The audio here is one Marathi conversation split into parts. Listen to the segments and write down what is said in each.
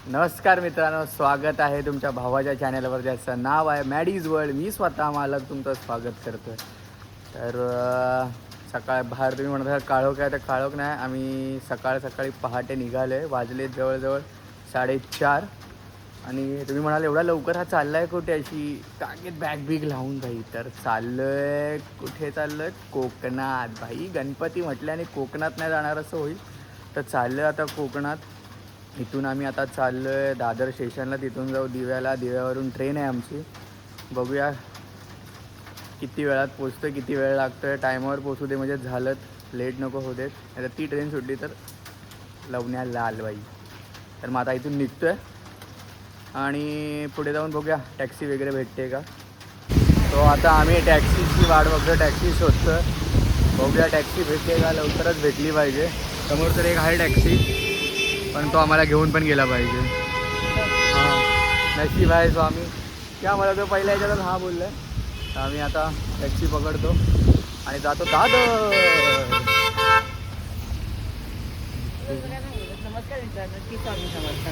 नमस्कार मित्रांनो, स्वागत आहे तुमच्या भावाच्या चॅनलवर ज्याचं नाव आहे मॅडीज वर्ल्ड. मी स्वतः मालक तुमचं स्वागत करतो आहे. तर सकाळ बाहेर तुम्ही म्हणता काळोख आहे, तर काळोख नाही, आम्ही सकाळी पहाटे निघालो आहे. वाजले जवळजवळ 4:30 आणि तुम्ही म्हणाल एवढा लवकर हा चालला आहे कुठे, अशी कागद बॅग बिग लावून भाई. तर चाललो आहे कुठे, चाललो आहे कोकणात भाई. गणपती म्हटल्याने कोकणात नाही जाणार असं होईल, तर चाललो आहे आता कोकणात. इथून आम्ही आता चाललो आहे दादर स्टेशनला, तिथून जाऊ दिव्याला. दिव्यावरून ट्रेन आहे आमची, बघूया किती वेळात पोचतो, किती वेळ लागतो आहे. टायमावर पोचू दे म्हणजे झालं, लेट नको होऊ देत. आता ती ट्रेन सुटली तर लवण्या लाल बाई. तर मग आता इथून निघतो आहे आणि पुढे जाऊन बघूया टॅक्सी वगैरे भेटते का. तो आता आम्ही टॅक्सीची वाट बघतो, टॅक्सी शोधतो. बघूया टॅक्सी भेटते का, लवकरच भेटली पाहिजे. समोर तर एक आहे टॅक्सी, पण तो आम्हाला घेऊन पण गेला पाहिजे. हां, नशीब आहे स्वामी. क्या मला तो पहिल्या याच्यातच हां बोललं आहे. आम्ही आता टॅक्सी पकडतो आणि जातो दादर. नमस्कार मित्रांनो, की स्वामी समर्थ.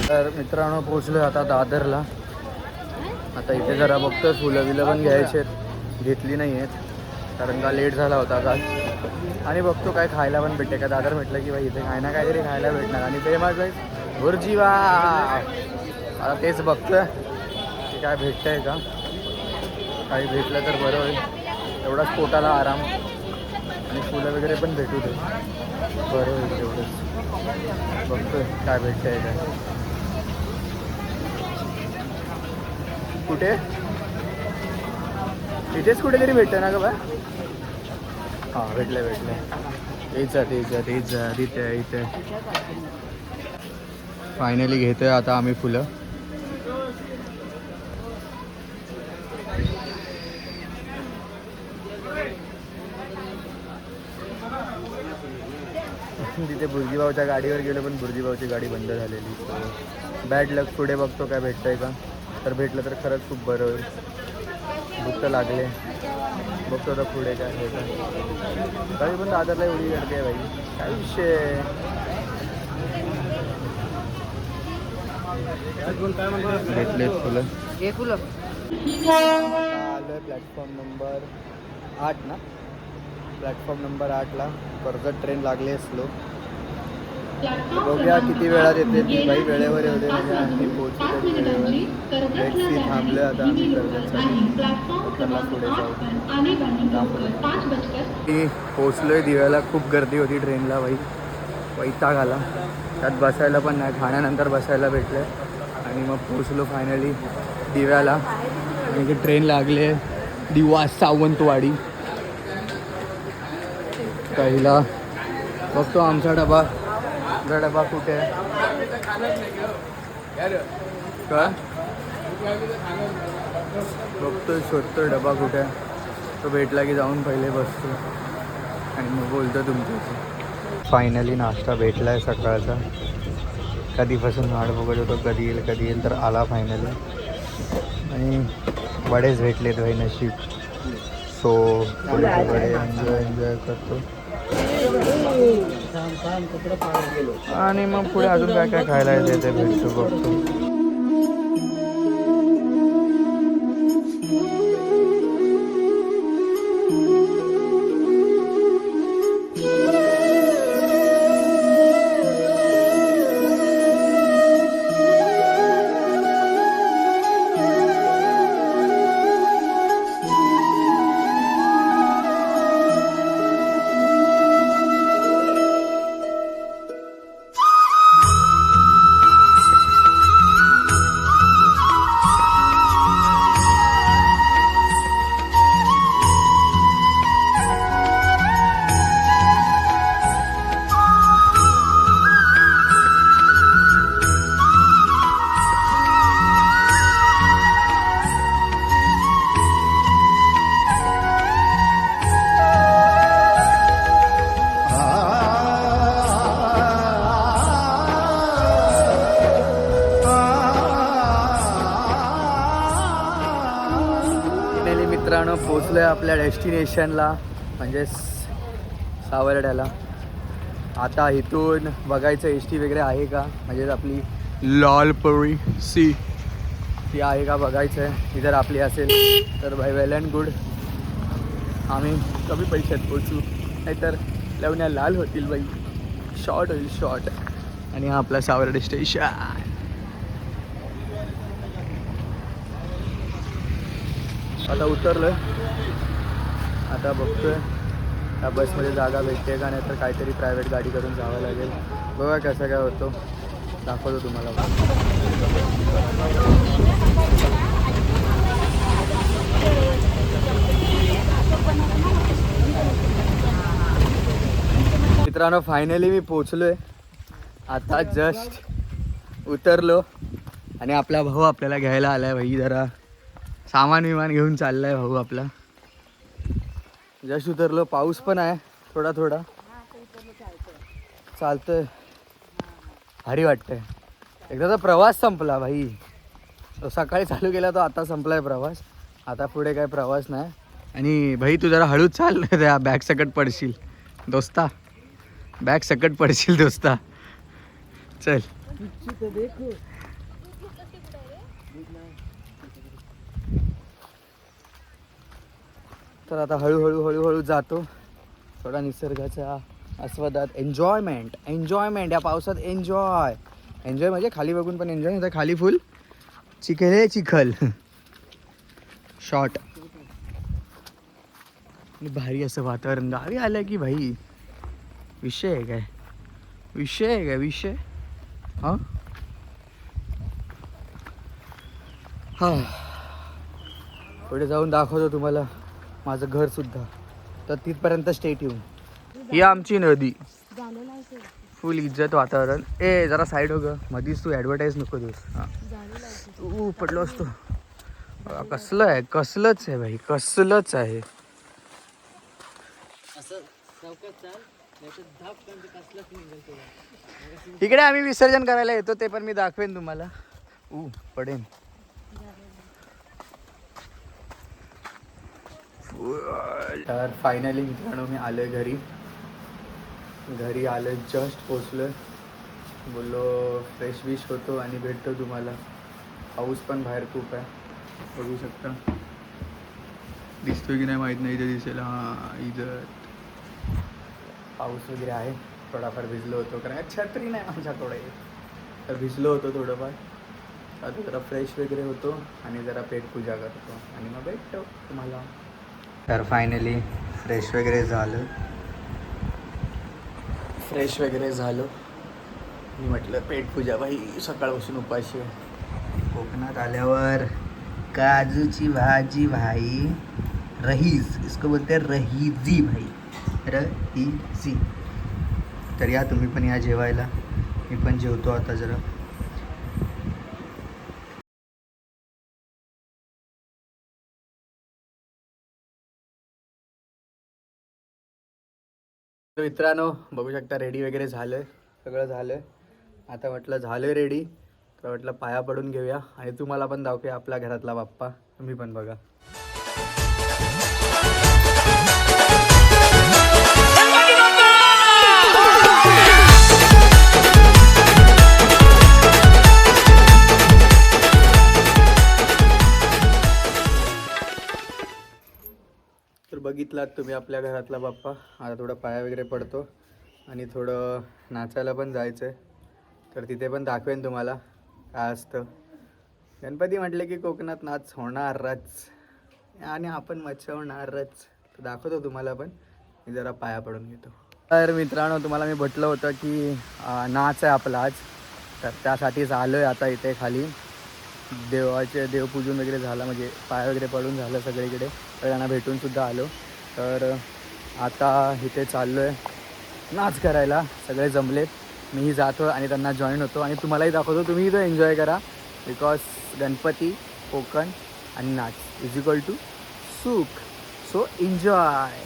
तर मित्रांनो पोचलो आता दादरला. आता इथे जरा बघतो, फुलं बिलं पण घ्यायची आहेत, घेतली नाही आहेत कारण का लेट झाला होता काल. आणि बघतो काय खायला पण भेटते का. दादर म्हटलं की बाई इथे काय ना काहीतरी खायला भेटणार. आणि फेमस आहे भुर्जीवा. आता तेच बघतोय की काय भेटतं आहे का. काही भेटलं तर बरं होईल, एवढाच पोटाला आराम. आणि फुलं वगैरे पण भेटू दे, बरं होईल तेवढंच. बघतोय काय भेटतं आहे काय. कुठे इथेच कुठेतरी भेटतं ना ग बा. हां भेटलं तेच इथे फायनली घेतोय आता आम्ही फुलं. तिथे बुर्जीभाऊच्या गाडीवर गेलो, पण बुर्जीभाऊची गाडी बंद झालेली. बॅड लक. पुढे बघतो काय भेटतंय का. तर भेटलं तर खरंच खूप बरं होईल. भूक तर लागले, बघतो आता पुढे काय होतं. तरी पण दादरला एवढी गर्दी आहे बाई, काय विषय. भेटले फुलं. आलो प्लॅटफॉर्म नंबर 8 ना. प्लॅटफॉर्म नंबर 8ला कर्जत ट्रेन लागली आहे स्लो. बघूया किती वेळात येते ती बाई. वेळेवर येऊ दे म्हणजे आम्ही पोहोचतो वेळेवर. टॅक्सी थांबलो आता आम्ही कर्जतला पुढे जाऊ. मी पोचलो आहे दिव्याला. खूप गर्दी होती ट्रेनला बाई, वैताग आला. त्यात बसायला पण नाही, खाण्यानंतर बसायला भेटलं. आणि मग पोचलो फायनली दिव्याला. आणि की ट्रेन लागले दिवा सावंतवाडी. पहिला बघतो आमचा डबा कुठे आहे का. बघतोय, शोधतोय डबा कुठे आहे. तो भेटला की जाऊन पहिले बसतो आणि मग बोलतो तुमच्याशी. फायनली नाश्ता भेटला आहे सकाळचा. कधीपासून वाट बघत होतो कधी येईल, तर आला फायनली. आणि वडेच भेटलेत भाई, नशीब. सो थोडेसे वडे एन्जॉय करतो. आणि मग पुढे अजून काय काय खायला येते ते भेटतो, बघतो. फायनली मित्रांनो पोचलोय आपल्या डेस्टिनेशनला म्हणजे सावर्ड्याला. आता इथून बघायचं एस टी वगैरे आहे का, म्हणजे आपली लालपरी सी ती आहे का बघायचं आहे. ती जर आपली असेल तर भाई वेल अँड गुड, आम्ही कमी पैशात पोचू, नाहीतर लवण्या लाल होतील बाई, शॉर्ट होईल शॉर्ट. आणि हा आपला सावर्डे स्टेशन. आता उतरलोय, आता बघतोय त्या बसमध्ये जागा भेटते का, नाही तर काहीतरी प्रायव्हेट गाडी करून जावं लागेल. बघा कसं काय होतं, दाखवतो तुम्हाला. मित्रांनो फायनली मी पोचलोय, आता जस्ट उतरलो आणि आपला भाऊ आपल्याला घ्यायला आलाय. भाई जरा सामान विमान घेऊन चाललाय भाऊ आपला. जस्ट उतरलो, पाऊस पण आहे थोडा थोडा चालतोय, भारी वाटतंय. एकदा तर प्रवास संपला भाई, तो सकाळी चालू केला तो आता संपलाय प्रवास. आता पुढे काय प्रवास नाही. आणि भाई तू जरा हळूच चाल, त्या बॅग सकट पडशील दोस्ता, बॅग सकट पडशील दोस्ता. चल तर आता हळूहळू हळूहळू जातो, थोडा निसर्गाच्या आस्वादात. एन्जॉयमेंट या पावसात एन्जॉय म्हणजे खाली बघून पण एन्जॉय, नाही तर खाली फुल चिखल चिखल शॉर्ट. भारी असं वातावरण, गावी आलं की भाई विषय आहे काय विषय. हां हां पुढे जाऊन दाखवतो तुम्हाला माझं घर सुद्धा, तर तिथपर्यंत स्टेट येऊन. ही आमची नदी, फुल इज्जत वातावरण. ए जरा साईड हो ग, मधीच तू ॲडव्हर्टाईज नको देऊस. हां तू पडलो असतो. कसलं आहे, कसलंच आहे भाई, कसलंच आहे. इकडे आम्ही विसर्जन करायला येतो, ते पण मी दाखवेन तुम्हाला. पडेन. तर फायनली मित्रांनो मी आलोय घरी आलं, जस्ट पोचलोय. बोललो फ्रेश विश होतो आणि भेटतो तुम्हाला. पाऊस पण बाहेर खूप आहे, बघू शकता. दिसतोय की नाही माहीत नाही, इथे दिसेल. हां इथं पाऊस वगैरे आहे, थोडाफार भिजलो होतो कारण छत्री नाही आमच्याकडे, तर भिजलो होतो थोडंफार. आता जरा फ्रेश वगैरे होतो आणि जरा पेटपूजा करतो आणि मग भेटतो तुम्हाला. तर फायनली फ्रेश वगैरे झालं. मी म्हटलं पेटपूजा भाई, सकाळपासून उपाशी आहे. कोकणात आल्यावर काजूची भाजी भाई, रहीज इसको बोलते रहीजी भाई, रहीजी. तर या तुम्ही पण या जेवायला, मी पण जेवतो आता जरा. मित्रांनो बघू शकता रेडी वगैरे झालं, सगळं झालं. आता म्हटलं झालं रेडी, तर म्हटलं पाया पडून घेऊया आणि तुम्हाला पण दाखवूया आपल्या घरातला बाप्पा. तुम्ही पण बघा. तर बघितलात तुम्ही आपल्या घरातला बाप्पा. आता थोडं पाया वगैरे पडतो आणि थोडं नाचायला पण जायचं आहे, तर तिथे पण दाखवेन तुम्हाला काय असतं. गणपती म्हटले की कोकणात नाच होणारच आणि आपण मचवणारच, तर दाखवतो तुम्हाला पण. मी जरा पाया पडून घेतो. तर मित्रांनो तुम्हाला मी म्हटलं होतं की नाच आहे आपला आज, तर त्यासाठीच आलो आहे आता इथे खाली. देवपूजन वगैरे झालं, म्हणजे पाय वगैरे पडून झालं सगळीकडे, सगळ्यांना भेटूनसुद्धा आलो. तर आता इथे चाललो आहे नाच करायला. सगळे जमलेत, मीही जातो आणि त्यांना जॉईन होतो आणि तुम्हालाही दाखवतो. तुम्ही इथं एन्जॉय करा, बिकॉज गणपती, कोकण आणि नाच इज इक्वल टू सुख. So enjoy.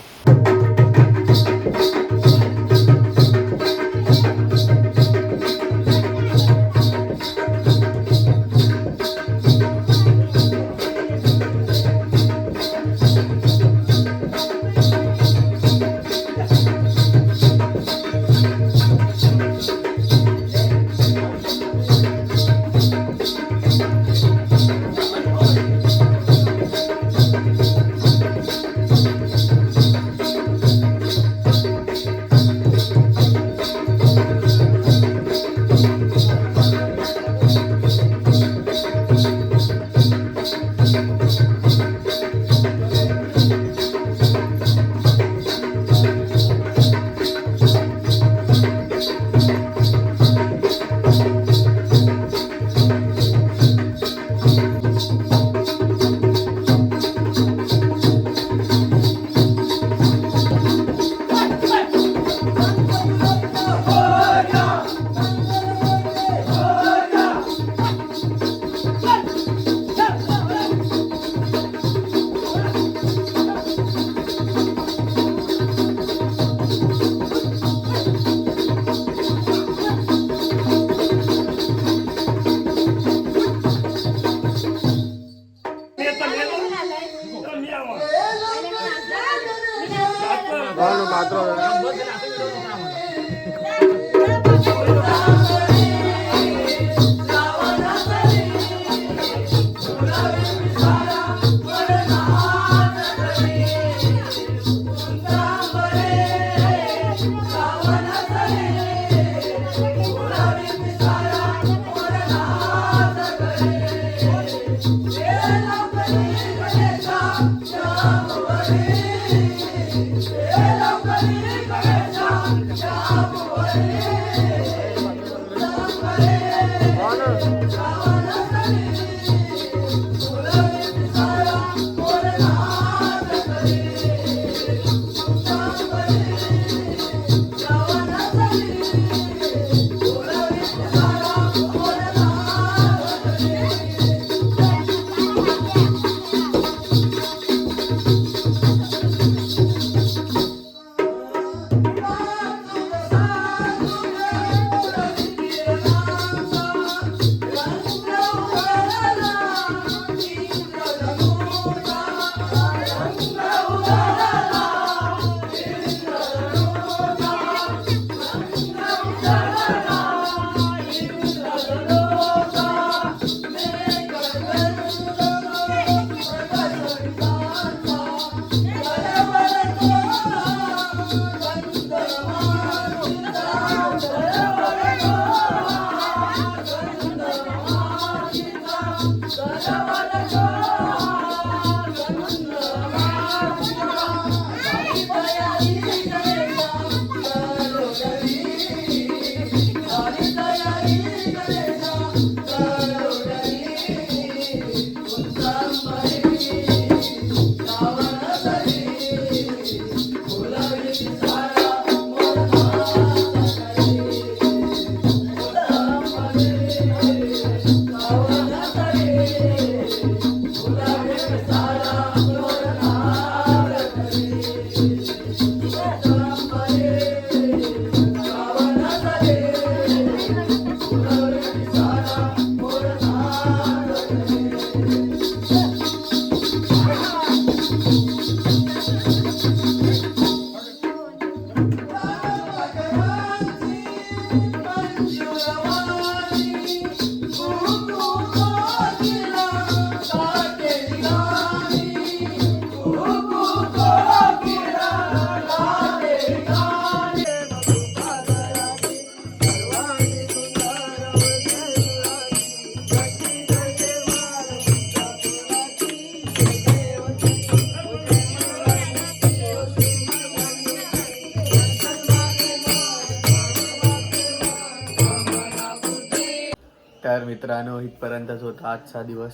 तर मित्रांनो इथपर्यंतच होता आजचा दिवस.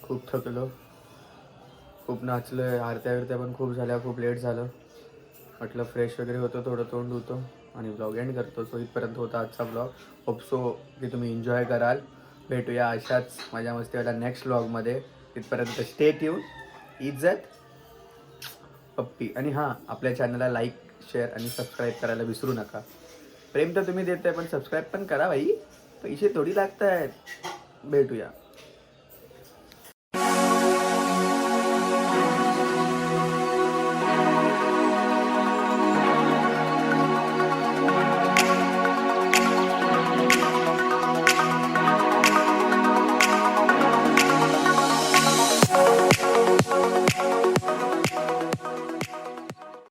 खूप थकलो, खूप नाचलोय, आरत्या विरत्या पण खूप झाल्या, खूप लेट झालं. म्हटलं फ्रेश वगैरे होतो, थोडं तोंड धुतो आणि ब्लॉग एंड करतो. सो इथपर्यंत होता आजचा ब्लॉग. होप सो की तुम्ही एन्जॉय कराल. भेटूया अशाच माझ्या मस्तीवाल्या नेक्स्ट ब्लॉगमध्ये. तिथपर्यंत स्टे ट्यून. इज्जत पप्पी. आणि हां, आपल्या चॅनलला लाईक, शेअर आणि सबस्क्राईब करायला विसरू नका. प्रेम तर तुम्ही देताय पण सबस्क्राईब पण करा भाई, पैसे थोडी लागत आहेत. भेटूया.